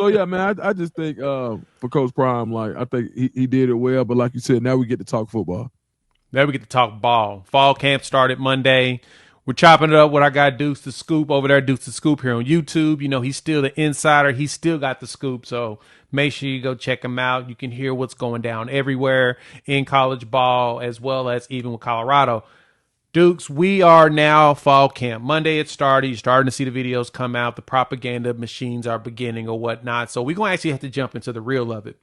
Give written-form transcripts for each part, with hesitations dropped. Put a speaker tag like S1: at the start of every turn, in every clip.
S1: So yeah, man, I just think for Coach Prime, like I think he did it well. But like you said, now we get to talk football.
S2: Now we get to talk ball. Fall camp started Monday. We're chopping it up with our guy Deuce the Scoop over there. Deuce the Scoop here on YouTube. You know, he's still the insider. He's still got the scoop. So make sure you go check him out. You can hear what's going down everywhere in college ball as well as even with Colorado. Dukes, we are now fall camp. Monday it started. You're starting to see the videos come out. The propaganda machines are beginning or whatnot. So we're going to actually have to jump into the real of it.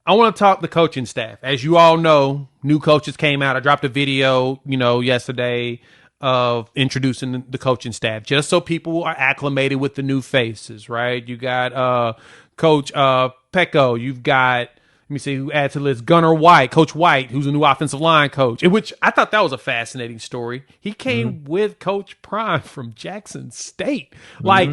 S2: I want to talk the coaching staff. As you all know, new coaches came out. I dropped a video, yesterday of introducing the coaching staff, just so people are acclimated with the new faces, right? You got Coach Pecco. You've got, let me see who adds to the list, Gunnar White, Coach White, who's a new offensive line coach, in which I thought that was a fascinating story. He came with Coach Prime from Jackson State. Like,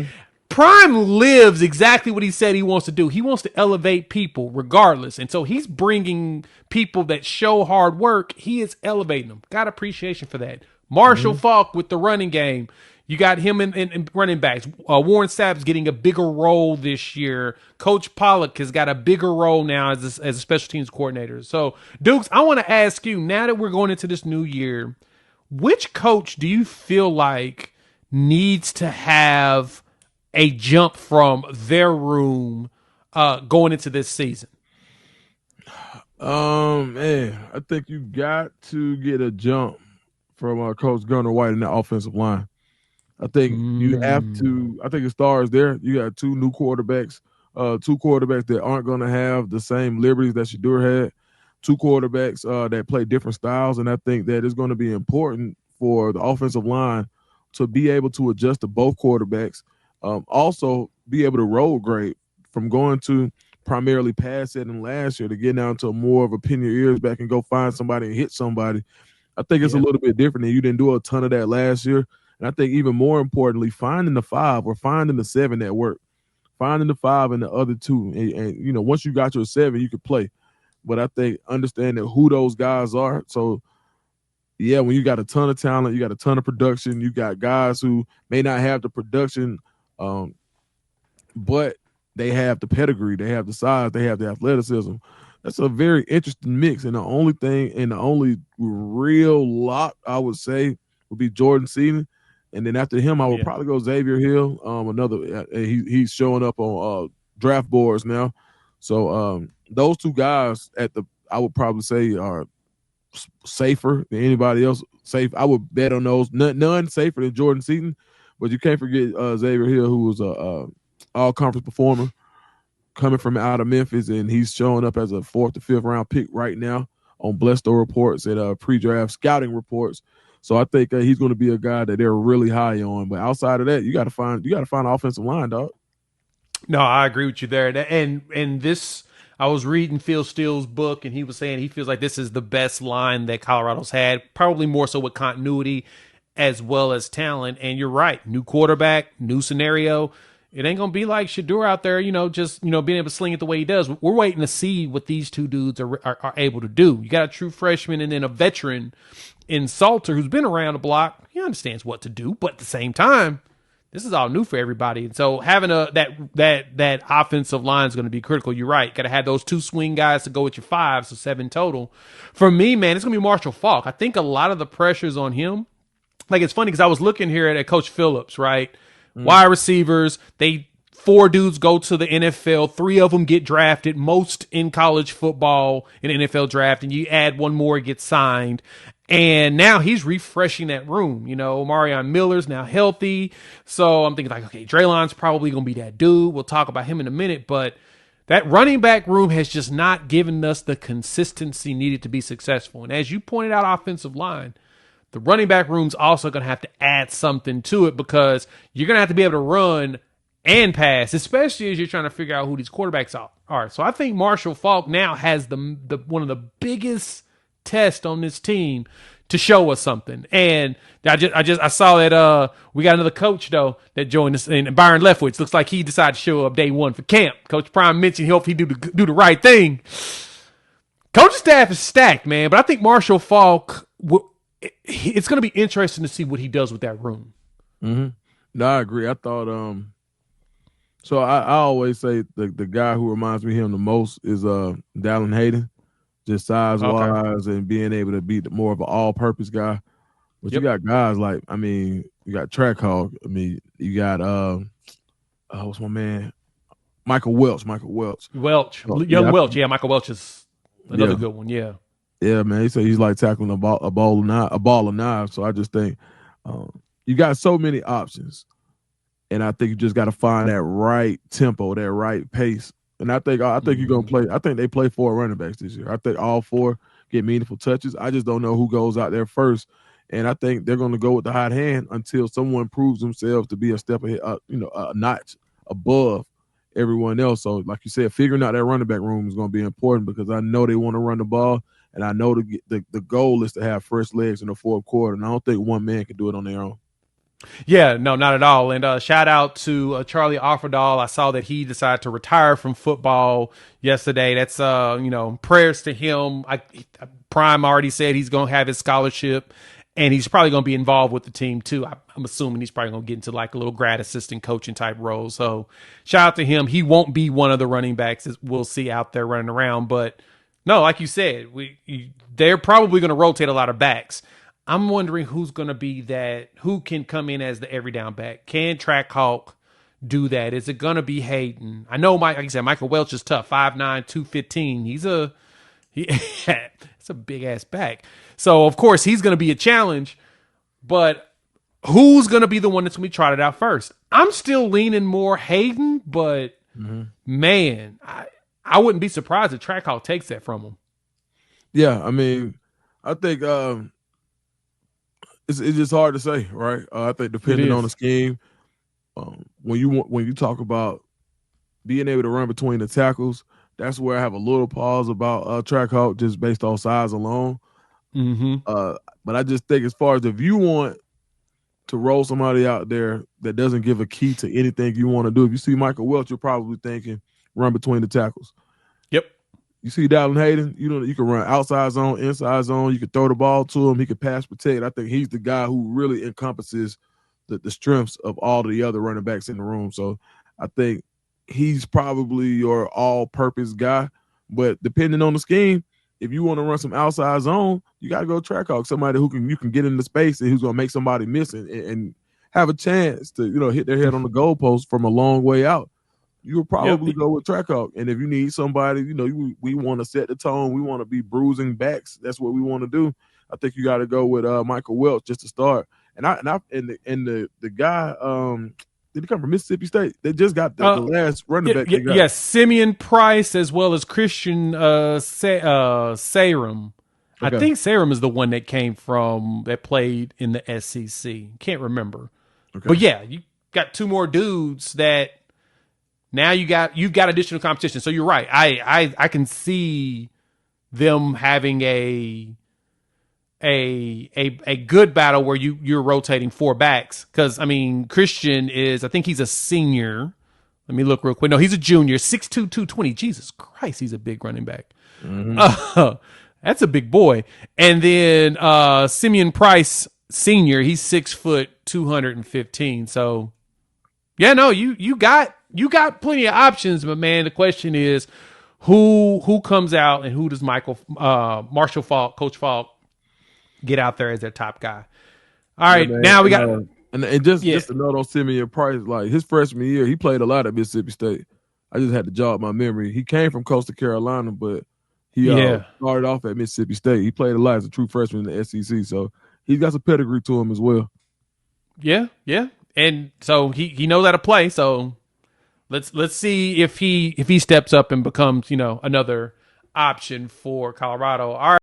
S2: Prime lives exactly what he said he wants to do. He wants to elevate people regardless. And so he's bringing people that show hard work. He is elevating them. Got appreciation for that. Marshall Faulk with the running game. You got him in running backs. Warren Sapp's getting a bigger role this year. Coach Pollock has got a bigger role now as a special teams coordinator. So, Dukes, I want to ask you, now that we're going into this new year, which coach do you feel like needs to have a jump from their room going into this season?
S1: Man, I think you got to get a jump from Coach Gunnar White in the offensive line. I think you have to. I think it starts there. You got two quarterbacks that aren't going to have the same liberties that Shadur had. Two quarterbacks that play different styles, and I think that it's going to be important for the offensive line to be able to adjust to both quarterbacks. Also, be able to roll grade from going to primarily pass setting last year to get down to more of a pin your ears back and go find somebody and hit somebody. I think it's a little bit different, and you didn't do a ton of that last year. And I think even more importantly, finding the 5 or finding the 7 that work, finding the 5 and the other 2. And once you got your 7, you could play. But I think understanding who those guys are. So, yeah, when you got a ton of talent, you got a ton of production, you got guys who may not have the production, but they have the pedigree, they have the size, they have the athleticism. That's a very interesting mix. And the only real lock I would say would be Jordan Seaton. And then after him, I would probably go Xavier Hill. He's showing up on draft boards now. So those two guys I would probably say are safer than anybody else. Safe. I would bet on those. None safer than Jordan Seaton. But you can't forget Xavier Hill, who was a all-conference performer coming from out of Memphis, and he's showing up as a 4th to 5th round pick right now on Blesto reports and pre-draft scouting reports. So I think he's going to be a guy that they're really high on. But outside of that, you got to find an offensive line, dog.
S2: No, I agree with you there. And this, I was reading Phil Steele's book, and he was saying he feels like this is the best line that Colorado's had, probably more so with continuity as well as talent. And you're right, new quarterback, new scenario. It ain't going to be like Shadur out there, just being able to sling it the way he does. We're waiting to see what these two dudes are able to do. You got a true freshman and then a veteran in Salter who's been around the block. He understands what to do, but at the same time, this is all new for everybody. And so having that offensive line is going to be critical. You're right. Got to have those 2 swing guys to go with your 5, so 7 total. For me, man, it's going to be Marshall Faulk. I think a lot of the pressure's on him. Like, it's funny because I was looking here at Coach Phillips, right? Wide receivers, 4 dudes go to the NFL. 3 of them get drafted, most in college football in NFL draft, and you add 1 more, get signed. And now he's refreshing that room. Marion Miller's now healthy. So I'm thinking like, okay, Draylon's probably going to be that dude. We'll talk about him in a minute. But that running back room has just not given us the consistency needed to be successful. And as you pointed out, offensive line, the running back room's also going to have to add something to it because you're going to have to be able to run and pass, especially as you're trying to figure out who these quarterbacks are. So I think Marshall Faulk now has the one of the biggest tests on this team to show us something. And I saw that we got another coach though that joined us, and Byron Leftwich looks like he decided to show up day 1 for camp. Coach Prime mentioned he hopes he do the right thing. Coaching staff is stacked, man, but I think Marshall Faulk, it's going to be interesting to see what he does with that room.
S1: No, I agree. I thought So I always say the guy who reminds me of him the most is Dallin Hayden, just size
S2: Okay.
S1: wise and being able to be more of an all purpose guy. But you
S2: Yep.
S1: got guys like, I mean, you got Track Hog. I mean, you got what's my man? Michael Welch. Michael Welch.
S2: Welch,
S1: Oh,
S2: young Welch. Yeah, Michael Welch is another
S1: yeah,
S2: good one. Yeah.
S1: yeah, man. He said he's like tackling a ball of knives. So I just think you got so many options, and I think you just got to find that right tempo, that right pace. And I think you're gonna
S2: Hmm.
S1: play. I think they play 4 running backs this year. I think all 4 get meaningful touches. I just don't know who goes out there first. And I think they're gonna go with the hot hand until someone proves themselves to be a step ahead, a notch above everyone else. So, like you said, figuring out that running back room is gonna be important because I know they want to run the ball, and I know the goal is to have fresh legs in the fourth quarter. And I don't think one man can do it on their own.
S2: Yeah, no, not at all. And shout out to Charlie Offerdahl. I saw that he decided to retire from football yesterday. That's prayers to him. Prime already said he's going to have his scholarship, and he's probably going to be involved with the team too. I'm assuming he's probably going to get into like a little grad assistant coaching type role. So shout out to him. He won't be one of the running backs we'll see out there running around, but no, like you said, they're probably going to rotate a lot of backs. I'm wondering who's going to be that, who can come in as the every down back. Can Track Hawk do that? Is it going to be Hayden? I know, like I said, Michael Welch is tough, 5'9", 215. It's a big ass back. So, of course, he's going to be a challenge, but who's going to be the one that's going to be trotted out first? I'm still leaning more Hayden, but man, I wouldn't be surprised if Track Hawk takes that from him.
S1: Yeah, I mean, I think it's just hard to say, right? I think
S2: It
S1: depending on the
S2: is.
S1: scheme, when you talk about being able to run between the tackles, that's where I have a little pause about Track Hawk just based on size alone.
S2: Mm-hmm.
S1: Uh, but I just think as far as if you want to roll somebody out there that doesn't give a key to anything you want to do, if you see Michael Welch, you're probably thinking run between the tackles.
S2: Yep.
S1: You see Dallin Hayden, you can run outside zone, inside zone. You can throw the ball to him. He can pass protect. I think he's the guy who really encompasses the strengths of all the other running backs in the room. So I think he's probably your all-purpose guy. But depending on the scheme, if you want to run some outside zone, you got to go track hawk, somebody who can you can get into space and who's going to make somebody miss and have a chance to hit their head on the goalpost from a long way out. You would
S2: Yep.
S1: probably go with Trackhawk. And if you need somebody, we want to set the tone. We want to be bruising backs. That's what we want to do. I think you got to go with Michael Welch just to start. And the guy did he come from Mississippi State? They just got the last running back they got.
S2: Yeah, Simeon Price as well as Christian Sarum. I
S1: Okay.
S2: think Sarum is the one that played in the SEC. Can't remember.
S1: Okay.
S2: But yeah, you got 2 more dudes that now you've got additional competition. So you're right. I can see them having a good battle where you're rotating 4 backs, because I mean Christian I think he's a senior. Let me look real quick. No, he's a junior, 6'2", 220. Jesus Christ, he's a big running back.
S1: Mm-hmm.
S2: That's a big boy. And then Simeon Price senior, he's 6 foot 215. So yeah, no, you got plenty of options, but man, the question is who comes out and who does Marshall Falk, Coach Falk, get out there as their top guy. All
S1: Yeah,
S2: right,
S1: man.
S2: now we got
S1: And just
S2: yeah.
S1: just to note on Simeon Price, like his freshman year, he played a lot at Mississippi State. I just had to jog my memory. He came from Coastal Carolina, but he
S2: Yeah.
S1: started off at Mississippi State. He played a lot as a true freshman in the SEC, so he's got some pedigree to him as well.
S2: Yeah, yeah. And so he knows how to play, so let's see if he steps up and becomes, another option for Colorado. All right.